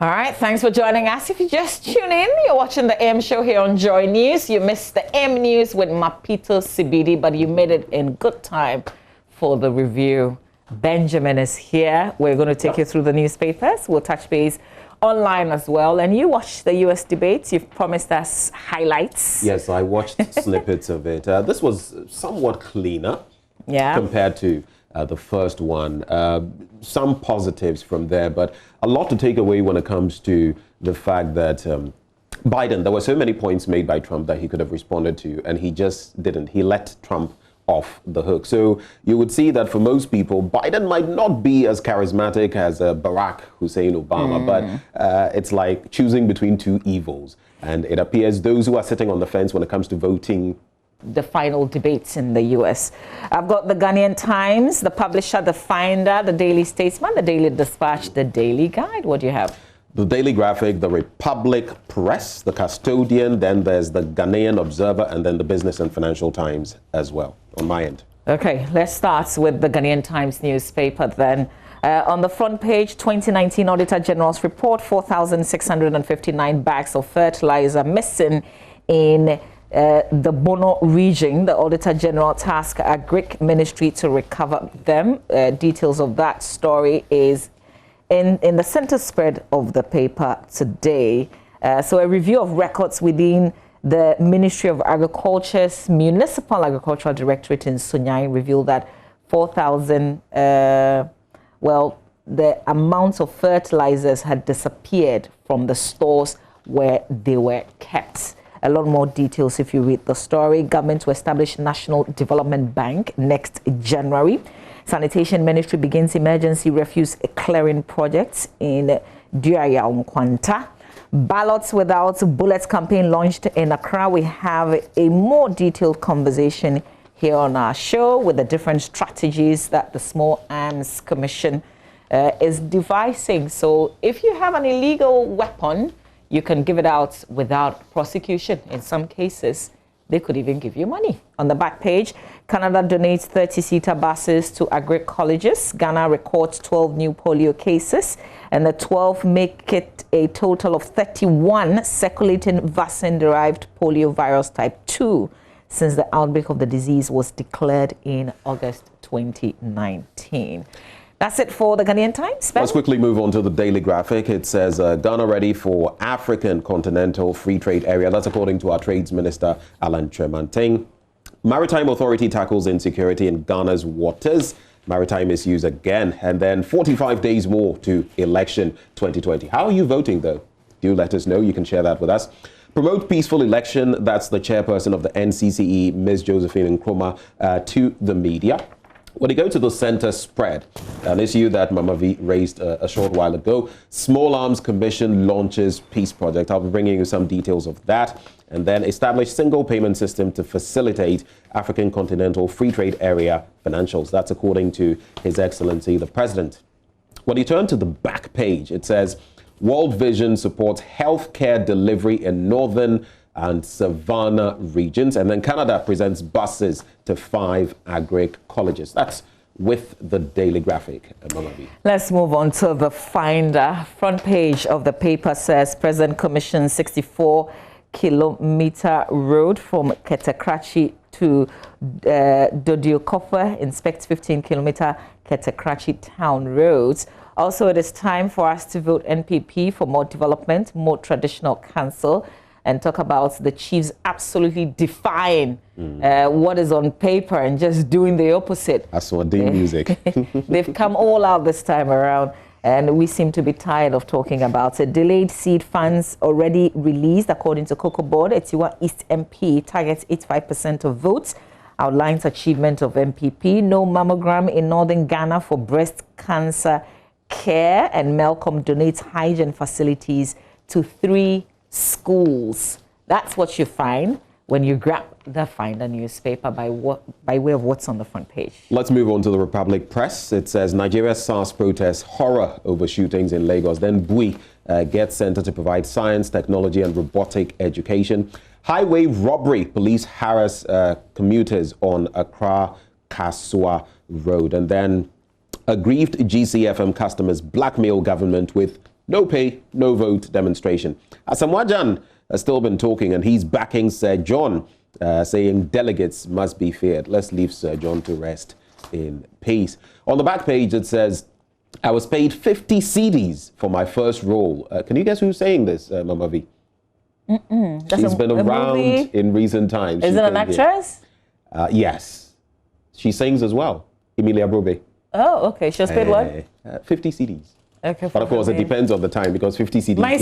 All right, thanks for joining us. If you just tune in, you're watching the AM show here on Joy News. You missed the AM News with Mapito Sibidi, but you made it in good time for the review. Benjamin is here. We're going to take you through the newspapers. We'll touch base online as well. And you watched the U.S. debates. You've promised us highlights. Yes, I watched snippets of it. This was somewhat cleaner compared to the first one. Some positives from there, but a lot to take away when it comes to the fact that Biden, there were so many points made by Trump that he could have responded to, and he just didn't. He let Trump off the hook. So you would see that for most people, Biden might not be as charismatic as Barack Hussein Obama, but it's like choosing between two evils. And it appears those who are sitting on the fence when it comes to voting the final debates in the U.S. I've got the Ghanaian Times, the Publisher, the Finder, the Daily Statesman, the Daily Dispatch, the Daily Guide. What do you have? The Daily Graphic, the Republic Press, the Custodian, then there's the Ghanaian Observer, and then the Business and Financial Times as well, on my end. Okay, let's start with the Ghanaian Times newspaper then. On the front page, 2019 Auditor General's report, 4,659 bags of fertilizer missing in the Bono region. The Auditor General tasked Agric Ministry to recover them. Details of that story is in the center spread of the paper today. So a review of records within the Ministry of Agriculture's Municipal Agricultural Directorate in Sunyai revealed that 4,000, the amounts of fertilizers had disappeared from the stores where they were kept. A lot more details if you read the story. Government to establish National Development Bank next January. Sanitation Ministry begins emergency refuse clearing projects in Duaya Nkwanta. Ballots without bullets campaign launched in Accra. We have a more detailed conversation here on our show with the different strategies that the Small Arms Commission is devising. So if you have an illegal weapon, you can give it out without prosecution. In some cases, they could even give you money. On the back page, Canada donates 30-seater buses to agric colleges. Ghana records 12 new polio cases, and the 12 make it a total of 31 circulating vaccine-derived polio virus type 2 since the outbreak of the disease was declared in August 2019. That's it for the Ghanaian Times. Ben? Let's quickly move on to the Daily Graphic. It says Ghana ready for African Continental Free Trade Area. That's according to our Trades Minister, Alan Tremanting. Maritime Authority tackles insecurity in Ghana's waters. Maritime issues again. And then 45 days more to election 2020. How are you voting, though? Do let us know. You can share that with us. Promote peaceful election. That's the chairperson of the NCCE, Ms. Josephine Nkrumah, to the media. When you go to the center spread, an issue that Mama V raised a short while ago, Small Arms Commission launches peace project. I'll be bringing you some details of that. And then establish single payment system to facilitate African Continental Free Trade Area financials. That's according to His Excellency, the President. When you turn to the back page, it says World Vision supports healthcare delivery in northern and Savannah regions. And then Canada presents buses to 5 agric colleges. That's with the Daily Graphic. Let's move on to the Finder. Front page of the paper says President commissions 64-kilometer road from Ketakrachi to Dodiokofa, inspects 15-kilometer Ketakrachi town roads. Also, it is time for us to vote NPP for more development, more traditional council, and talk about the chiefs absolutely defying what is on paper and just doing the opposite. That's what they music. They've come all out this time around, and we seem to be tired of talking about it. Delayed seed funds already released, according to Cocoa Board. Etiwa East MP targets 85% of votes, outlines achievement of MPP. No mammogram in northern Ghana for breast cancer care, and Melcom donates hygiene facilities to 3 schools. That's what you find when you grab the Finder newspaper by way of what's on the front page. Let's move on to the Republic Press. It says Nigeria's SARS protests horror over shootings in Lagos. Then Bui gets center to provide science, technology and robotic education. Highway robbery. Police harass commuters on Accra Kasua Road. And then aggrieved GCFM customers blackmail government with no pay, no vote demonstration. Asamoah has still been talking, and he's backing Sir John, saying delegates must be feared. Let's leave Sir John to rest in peace. On the back page, it says, I was paid 50 cedis for my first role. Can you guess who's saying this, Mama V? She's been around in recent times. Is it an actress? Yes. She sings as well. Emilia Brobe. Oh, okay. She was paid what? 50 cedis. Okay. But of course, it depends on the time, because 50 cedis, my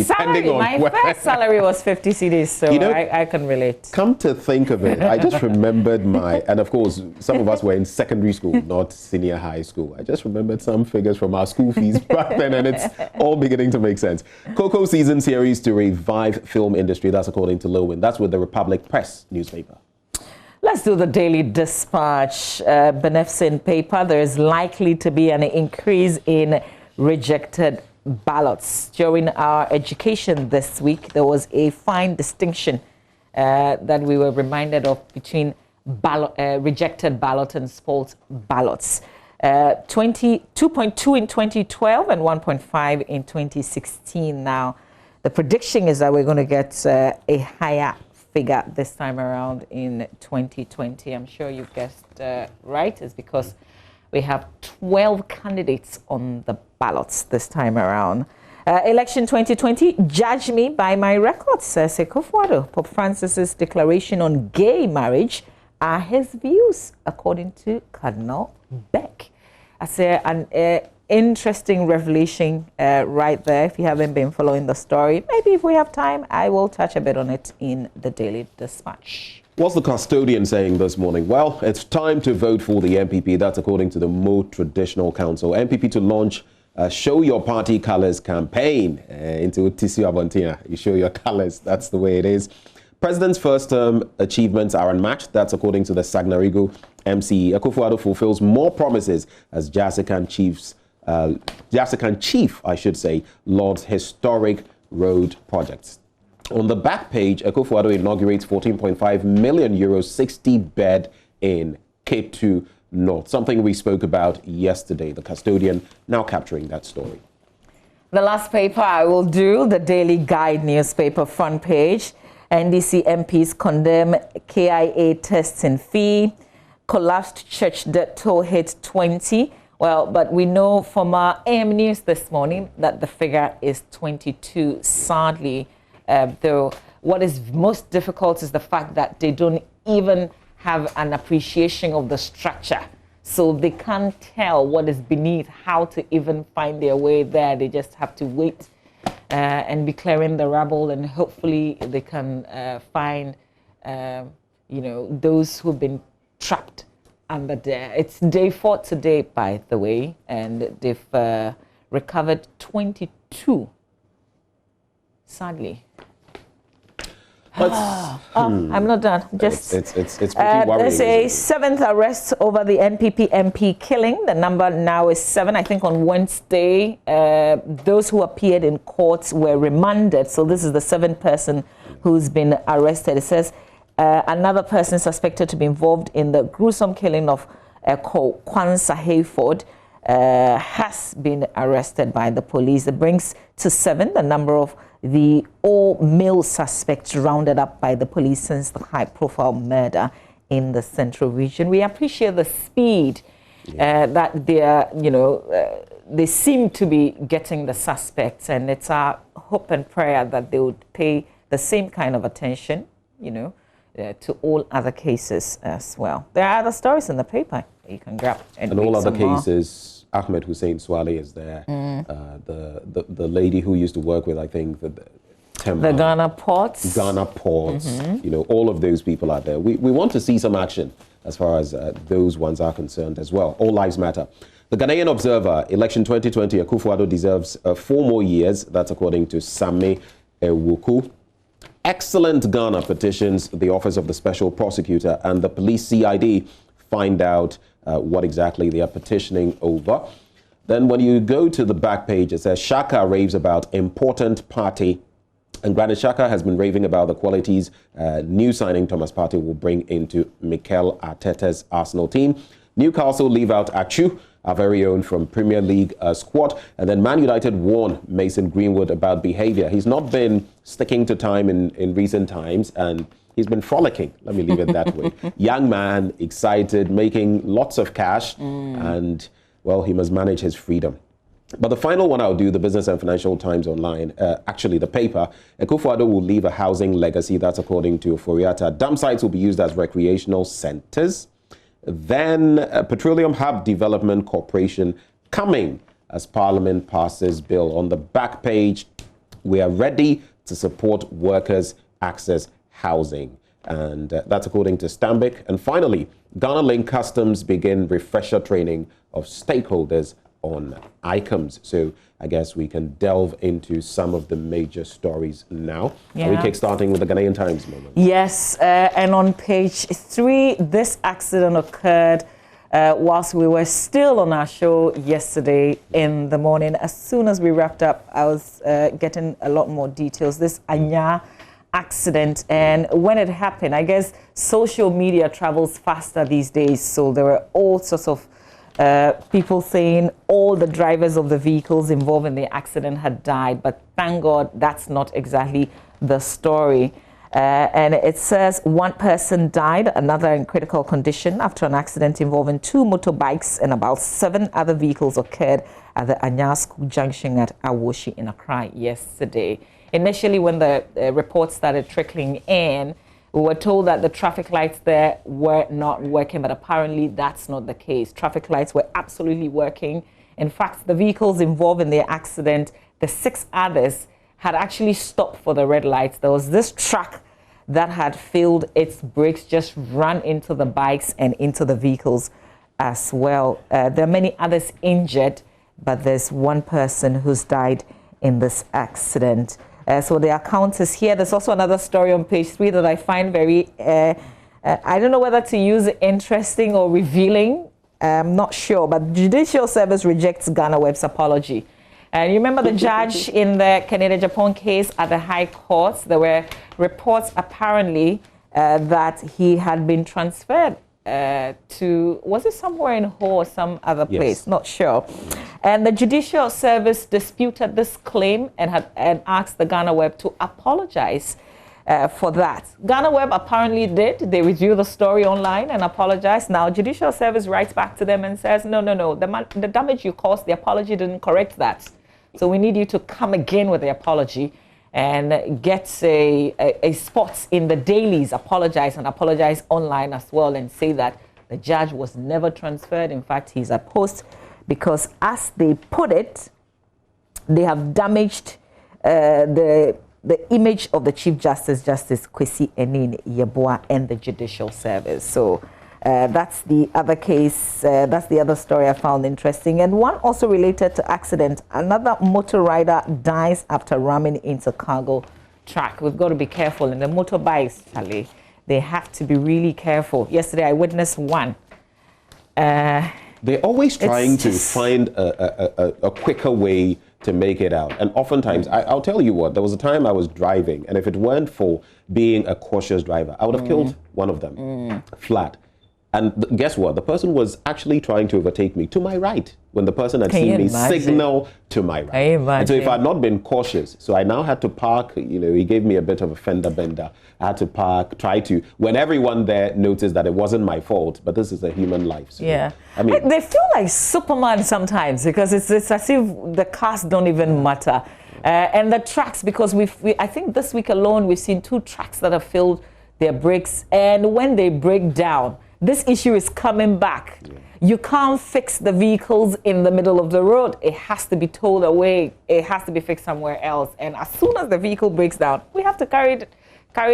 first salary was 50 cedis, so I can relate. Come to think of it, I just remembered and of course, some of us were in secondary school, not senior high school. I just remembered some figures from our school fees back then, and it's all beginning to make sense. Cocoa season series to revive film industry. That's according to Lowin. That's with the Republic Press newspaper. Let's do the Daily Dispatch. Beneficent paper. There is likely to be an increase in rejected ballots. During our education this week, there was a fine distinction that we were reminded of between rejected ballot and spoiled ballots. 2.2 in 2012 and 1.5 in 2016. Now, the prediction is that we're going to get a higher figure this time around in 2020. I'm sure you've guessed right. It's because we have 12 candidates on the ballots this time around. Election 2020, judge me by my records, says Akufo-Addo. Pope Francis's declaration on gay marriage are his views, according to Cardinal Beck. That's an interesting revelation right there. If you haven't been following the story, maybe if we have time, I will touch a bit on it in the Daily Dispatch. What's the custodian saying this morning? Well, it's time to vote for the MPP. That's according to the Mo Traditional Council. MPP to launch Show Your Party Colors campaign into Tissue Abontina. You show your colors. That's the way it is. President's first term achievements are unmatched. That's according to the Sagnarigo MCE. Akufo-Addo fulfills more promises as Jasican Chief, Lord's historic road projects. On the back page, Akufo-Addo inaugurates 14.5 million euros 60-bed in Cape 2 North, something we spoke about yesterday. The custodian now capturing that story. The last paper I will do, the Daily Guide newspaper front page. NDC MPs condemn KIA testing fee. Collapsed church debt toll hit 20. Well, but we know from our AM News this morning that the figure is 22, sadly. Though what is most difficult is the fact that they don't even have an appreciation of the structure. So they can't tell what is beneath, how to even find their way there. They just have to wait and be clearing the rubble, and hopefully they can find, those who've been trapped under there. It's day 4 today, by the way, and they've recovered 22, sadly. I'm not done. Just it's pretty worrying. There's a 7th arrest over the NPP MP killing. The number now is 7. I think on Wednesday, those who appeared in courts were remanded. So this is the 7th person who's been arrested. It says another person suspected to be involved in the gruesome killing of Kwanzaa Hayford has been arrested by the police. It brings to 7 the number of the all-male suspects rounded up by the police since the high-profile murder in the Central Region. We appreciate the speed that they are, they seem to be getting the suspects, and it's our hope and prayer that they would pay the same kind of attention, to all other cases as well. There are other stories in the paper you can grab. And all other cases. Ahmed Hussein Swale is there. The lady who used to work with, I think, the Ghana ports. All of those people are there. We want to see some action as far as those ones are concerned as well. All lives matter. The Ghanaian Observer, election 2020, Akufo-Addo deserves 4 more years. That's according to Sammy Awuku. Excellent Ghana petitions the Office of the Special Prosecutor and the Police CID find out what exactly they are petitioning over. Then when you go to the back page, it says Shaka raves about important party. And Granit Xhaka has been raving about the qualities new signing Thomas Partey will bring into Mikel Arteta's Arsenal team. Newcastle leave out Achu our very own from Premier League squad. And then Man United warned Mason Greenwood about behavior. He's not been sticking to time in recent times, and he's been frolicking. Let me leave it that way. Young man, excited, making lots of cash, and, well, he must manage his freedom. But the final one I'll do, the Business and Financial Times Online, actually the paper, Akufo-Addo will leave a housing legacy. That's according to Oforiatta. Dump sites will be used as recreational centers. Then Petroleum Hub Development Corporation coming as Parliament passes bill. On the back page, we are ready to support workers' access housing. And that's according to Stanbic. And finally, Ghana Link Customs begin refresher training of stakeholders on ICOMs. So I guess we can delve into some of the major stories now. Yeah. Are we kickstarting with the Ghanaian Times moment? Yes, and on page 3, this accident occurred whilst we were still on our show yesterday in the morning. As soon as we wrapped up, I was getting a lot more details. This Anya accident, and when it happened, I guess social media travels faster these days, so there were all sorts of people saying all the drivers of the vehicles involved in the accident had died, but thank God that's not exactly the story. And it says one person died, another in critical condition after an accident involving 2 motorbikes and about 7 other vehicles occurred at the Anya School Junction at Awoshi in Accra yesterday. Initially, when the reports started trickling in, we were told that the traffic lights there were not working, but apparently that's not the case. Traffic lights were absolutely working. In fact, the vehicles involved in the accident, the 6 others, had actually stopped for the red lights. There was this truck that had failed its brakes, just ran into the bikes and into the vehicles as well. There are many others injured, but there's one person who's died in this accident. So the account is here. There's also another story on page 3 that I find very, I don't know whether to use interesting or revealing. I'm not sure, but Judicial Service rejects Ghana Web's apology. And you remember the judge in the Canada Japan case at the High Court? There were reports apparently that he had been transferred to, was it somewhere in Ho or some other place? Yes. Not sure. And the Judicial Service disputed this claim and asked the Ghana Web to apologize for that. Ghana Web apparently did. They reviewed the story online and apologized. Now, Judicial Service writes back to them and says, no, the damage you caused, the apology didn't correct that. So we need you to come again with the apology and get a spot in the dailies, apologize and apologize online as well, and say that the judge was never transferred. In fact, he's at post because, as they put it, they have damaged the image of the Chief Justice, Justice Kwesi Enin Yeboah, and the Judicial Service. So that's the other case. That's the other story I found interesting. And one also related to accident. Another motor rider dies after ramming into cargo truck. We've got to be careful. And the motorbikes, Charlie, they have to be really careful. Yesterday, I witnessed one. They're always trying to find a quicker way to make it out. And oftentimes, I'll tell you what, there was a time I was driving, and if it weren't for being a cautious driver, I would have killed one of them flat. And guess what? The person was actually trying to overtake me to my right when the person had seen me signal to my right. And so if I had not been cautious, so I now had to park, he gave me a bit of a fender bender. I had to park, try to, when everyone there noticed that it wasn't my fault, but this is a human life. So, yeah. I mean, they feel like Superman sometimes because it's as if the cars don't even matter. And the trucks, because I think this week alone, we've seen 2 trucks that have filled their brakes. And when they break down, this issue is coming back. Yeah. You can't fix the vehicles in the middle of the road. It has to be towed away. It has to be fixed somewhere else. And as soon as the vehicle breaks down, we have to carry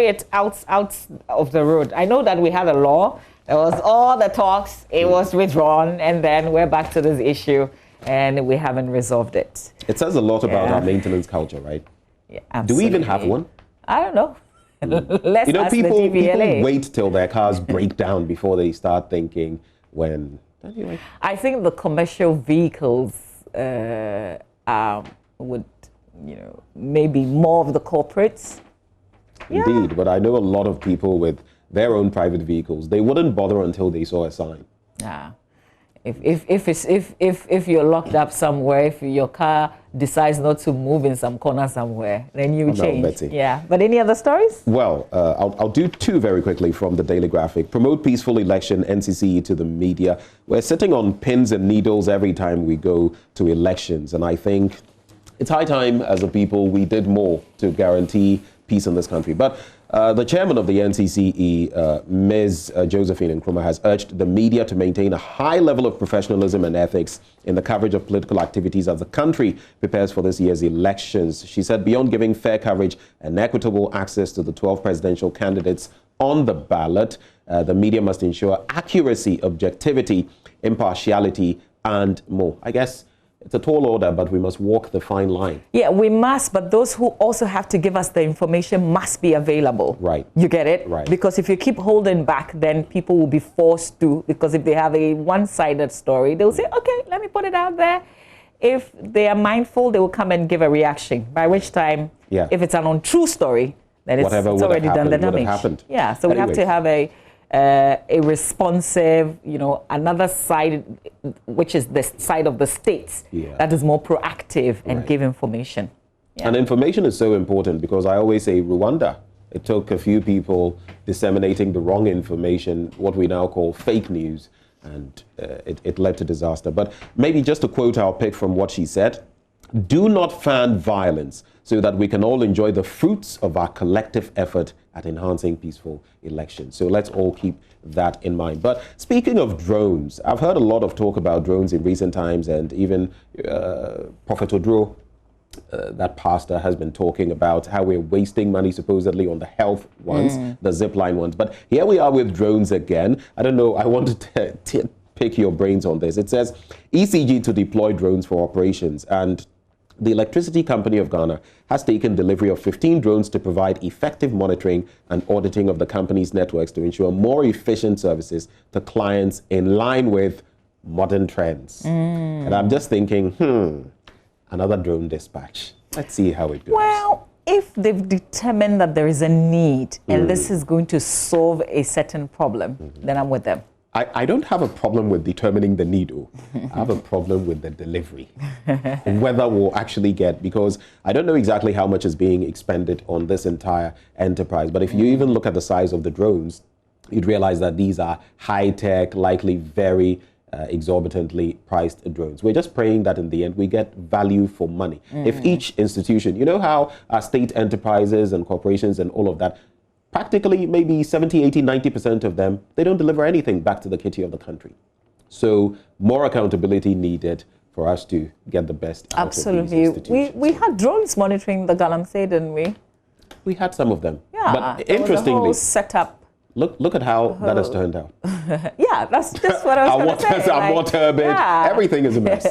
it out of the road. I know that we had a law. There was all the talks. It was withdrawn. And then we're back to this issue. And we haven't resolved it. It says a lot about our maintenance culture, right? Yeah, absolutely. Do we even have one? I don't know. Let's ask people the DVLA. Wait till their cars break down before they start thinking when. Anyway. I think the commercial vehicles would, maybe more of the corporates. Indeed, but I know a lot of people with their own private vehicles. They wouldn't bother until they saw a sign. Yeah. If you're locked up somewhere, if your car decides not to move in some corner somewhere, then you change. Betty. Yeah. But any other stories? Well, I'll do two very quickly from the Daily Graphic. Promote peaceful election, NCCE to the media. We're sitting on pins and needles every time we go to elections. And I think it's high time as a people we did more to guarantee peace in this country. But the chairman of the NCCE, Ms. Josephine Nkrumah, has urged the media to maintain a high level of professionalism and ethics in the coverage of political activities as the country prepares for this year's elections. She said beyond giving fair coverage and equitable access to the 12 presidential candidates on the ballot, the media must ensure accuracy, objectivity, impartiality, and more. I guess it's a tall order, but we must walk the fine line. Yeah, we must, but those who also have to give us the information must be available. Right. You get it? Right. Because if you keep holding back, then people will be forced to, because if they have a one-sided story, they'll say, okay, let me put it out there. If they are mindful, they will come and give a reaction, by which time, if it's an untrue story, then it's already done the damage. Yeah, so we have to have a responsive, another side, which is the side of the states that is more proactive and give information. Yeah. And information is so important because I always say Rwanda, it took a few people disseminating the wrong information, what we now call fake news, and it led to disaster. But maybe just to quote our pick from what she said, do not fan violence so that we can all enjoy the fruits of our collective effort at enhancing peaceful elections. So let's all keep that in mind. But speaking of drones, I've heard a lot of talk about drones in recent times, and even Prophet Odro, that pastor, has been talking about how we're wasting money supposedly on the health ones, the zipline ones. But here we are with drones again. I don't know, I wanted to pick your brains on this. It says ECG to deploy drones for operations, and the Electricity Company of Ghana has taken delivery of 15 drones to provide effective monitoring and auditing of the company's networks to ensure more efficient services to clients in line with modern trends. And I'm just thinking, another drone dispatch. Let's see how it goes. Well, if they've determined that there is a need and this is going to solve a certain problem, then I'm with them. I don't have a problem with determining the need. I have a problem with the delivery. Whether we'll actually get, because I don't know exactly how much is being expended on this entire enterprise. But if you even look at the size of the drones, you'd realize that these are high-tech, likely very exorbitantly priced drones. We're just praying that in the end we get value for money. If each institution, you know how our state enterprises and corporations and all of that, practically maybe 70, 80, 90% of them, they don't deliver anything back to the kitty of the country. So more accountability needed for us to get the best out of these institutions. We had drones monitoring the Galamsey, didn't we? We had some of them. Yeah, but interestingly, setup. Look at how that has turned out. Yeah, that's what I was going to say. Our water bed, everything is a mess.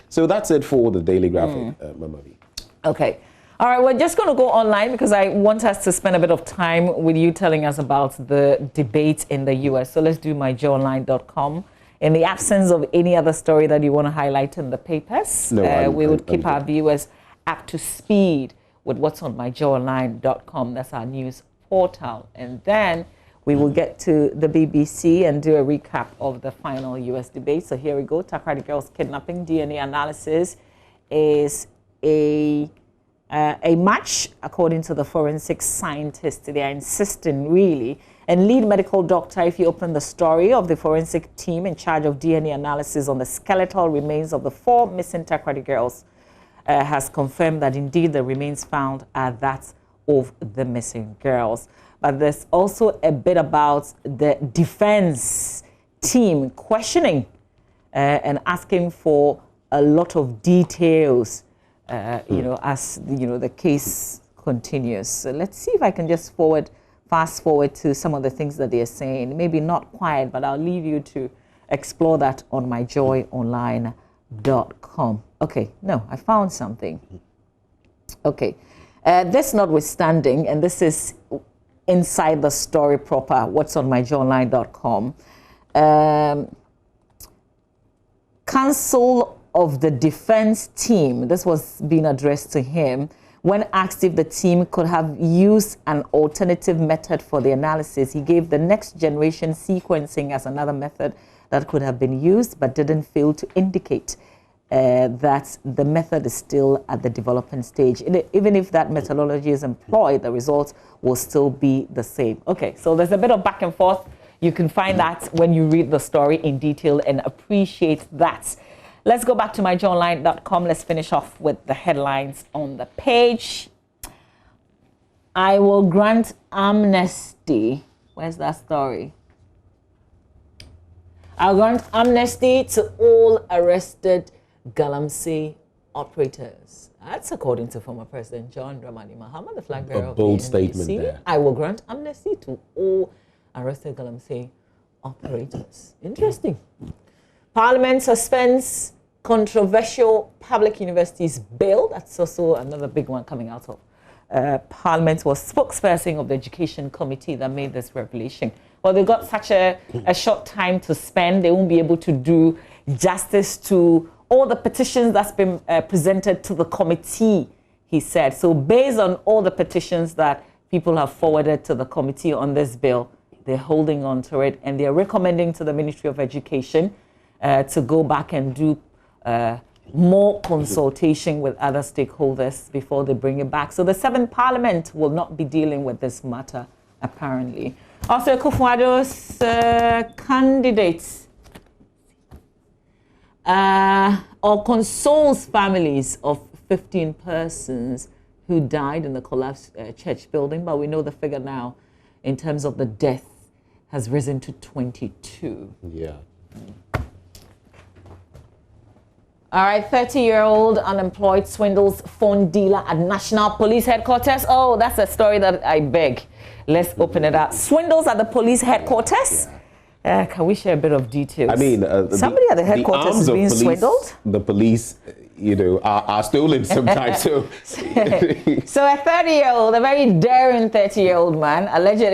So that's it for the Daily Graphic, Mama V. Okay. All right, we're just going to go online because I want us to spend a bit of time with you telling us about the debate in the U.S. So let's do myjoyonline.com. In the absence of any other story that you want to highlight in the papers, we would keep our viewers up to speed with what's on myjoyonline.com. That's our news portal. And then we will get to the BBC and do a recap of the final U.S. debate. So here we go. Takoradi Girls kidnapping DNA analysis is a match, according to the forensic scientists. They are insisting, really. And lead medical doctor, if you open the story of the forensic team in charge of DNA analysis on the skeletal remains of the 4 missing Takoradi girls, has confirmed that indeed the remains found are that of the missing girls. But there's also a bit about the defense team questioning and asking for a lot of details as the case continues. So let's see if I can just fast forward to some of the things that they're saying. Maybe not quite, but I'll leave you to explore that on myjoyonline.com. Okay, no, I found something. Okay, this notwithstanding, and this is inside the story proper, what's on myjoyonline.com. Council of the defense team, this was being addressed to him, When asked if the team could have used an alternative method for the analysis, he gave the next generation sequencing as another method that could have been used, but didn't fail to indicate that the method is still at the development stage. Even if that methodology is employed, the results will still be the same. Okay, so there's a bit of back and forth. You can find that when you read the story in detail and appreciate that. Let's go back to myjoyonline.com. Let's finish off with the headlines on the page. I will grant amnesty. Where's that story? I'll grant amnesty to all arrested Galamsey operators. That's according to former President John Dramani Mahama, the flag bearer of the NDC. A bold statement there. I will grant amnesty to all arrested Galamsey operators. Interesting. Parliament suspends controversial public universities bill. That's also another big one coming out of Parliament. Was spokesperson of the Education Committee that made this revelation. Well, they've got such a short time to spend. They won't be able to do justice to all the petitions that's been presented to the committee, he said. So based on all the petitions that people have forwarded to the committee on this bill, they're holding on to it, and they're recommending to the Ministry of Education to go back and do more consultation with other stakeholders before they bring it back. So the 7th Parliament will not be dealing with this matter, apparently. Also, Akufo-Addo's candidates or consoles families of 15 persons who died in the collapsed church building, but we know the figure now in terms of the death has risen to 22. Yeah. All right, 30-year-old unemployed swindles phone dealer at National Police Headquarters. Oh, that's a story that I beg. Let's open it up. Swindles at the police headquarters. Can we share a bit of details? I mean, somebody at the headquarters is being swindled. The police, you know, are stolen sometimes. So, so a 30-year-old, a very daring 30-year-old man,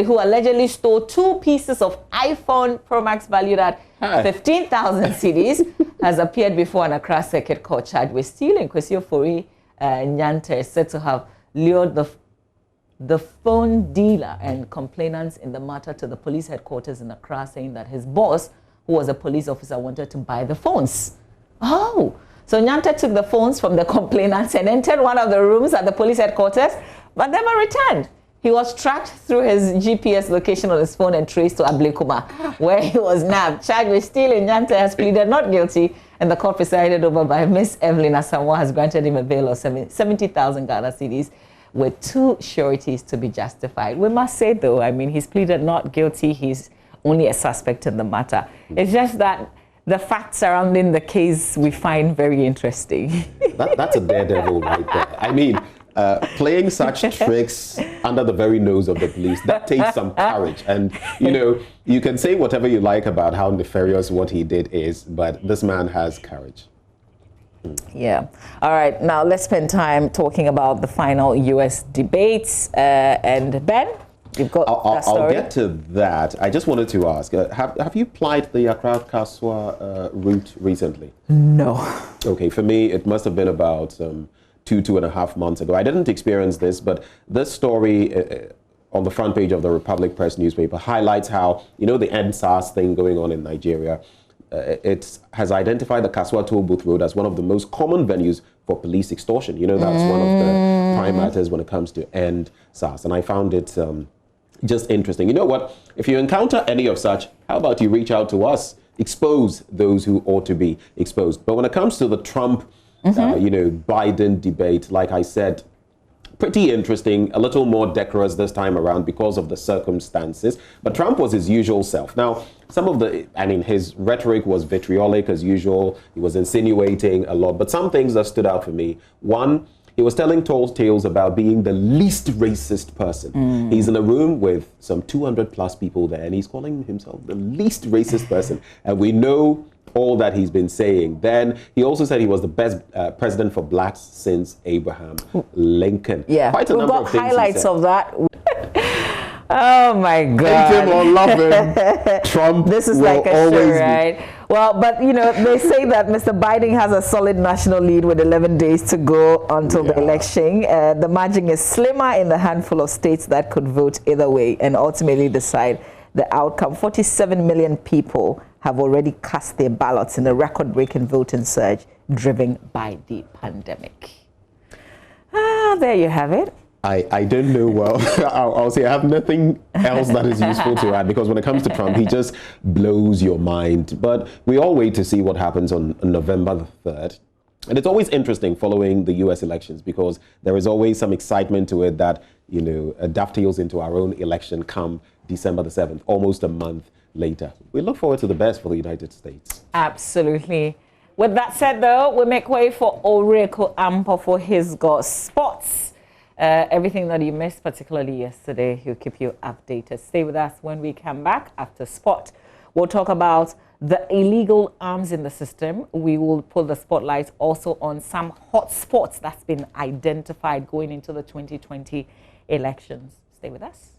who allegedly stole 2 pieces of iPhone Pro Max valued at 15,000 cedis, has appeared before an Accra Circuit Court charged with stealing. Kwesi Ofori Nyante is said to have lured the phone dealer and complainants in the matter to the police headquarters in Accra, saying that his boss, who was a police officer, wanted to buy the phones. Oh, so Nyante took the phones from the complainants and entered one of the rooms at the police headquarters, but never returned. He was tracked through his GPS location on his phone and traced to Ablekuma, where he was nabbed. Charged with stealing, Nyante has pleaded not guilty, and the court presided over by Miss Evelyn Asamoah has granted him a bail of 70,000 Ghana cedis with 2 sureties to be justified. We must say, though, I mean, he's pleaded not guilty. He's only a suspect in the matter. It's just that the facts surrounding the case we find very interesting. That's a daredevil right there. I mean, playing such tricks under the very nose of the police, that takes some courage. And, you know, you can say whatever you like about how nefarious what he did is, but this man has courage. Yeah. All right. Now let's spend time talking about the final U.S. debates. And Ben, you've got that story. I'll get to that. I just wanted to ask, have you plied the Accra-Kaswa route recently? No. Okay. For me, it must have been about 2.5 months ago. I didn't experience this, but this story on the front page of the Republic Press newspaper highlights how, you know, the NSAS thing going on in Nigeria. It has identified the Kaswa Toll Booth Road as one of the most common venues for police extortion. You know, that's one of the prime matters when it comes to NSAS. And I found it just interesting. You know what? If you encounter any of such, how about you reach out to us? Expose those who ought to be exposed. But when it comes to the Trump, you know, Biden debate, like I said, pretty interesting, a little more decorous this time around because of the circumstances. But Trump was his usual self. Now, some of his rhetoric was vitriolic as usual. He was insinuating a lot. But some things that stood out for me. One, he was telling tall tales about being the least racist person. He's in a room with some 200 plus people there, and he's calling himself the least racist person. And we know all that he's been saying. Then he also said he was the best president for blacks since Abraham Lincoln. Yeah, quite a number of things highlights of that. Oh my God. Hate him or love him, Trump This is will like a always show, be. right? Well, but they say that Mr. Biden has a solid national lead with 11 days to go until the election. The margin is slimmer in the handful of states that could vote either way and ultimately decide the outcome. 47 million people have already cast their ballots in a record-breaking voting surge driven by the pandemic. There you have it. I don't know. Well, I'll say I have nothing else that is useful to add, because when it comes to Trump, he just blows your mind. But we all wait to see what happens on November the 3rd. And it's always interesting following the U.S. elections, because there is always some excitement to it that, dovetails into our own election come December the 7th, almost a month later. We look forward to the best for the United States. Absolutely. With that said, though, we make way for Oreko Ampo for his Got Sports. Everything that you missed, particularly yesterday, he'll keep you updated. Stay with us when we come back after sport. We'll talk about the illegal arms in the system. We will put the spotlight also on some hot spots that's been identified going into the 2020 elections. Stay with us.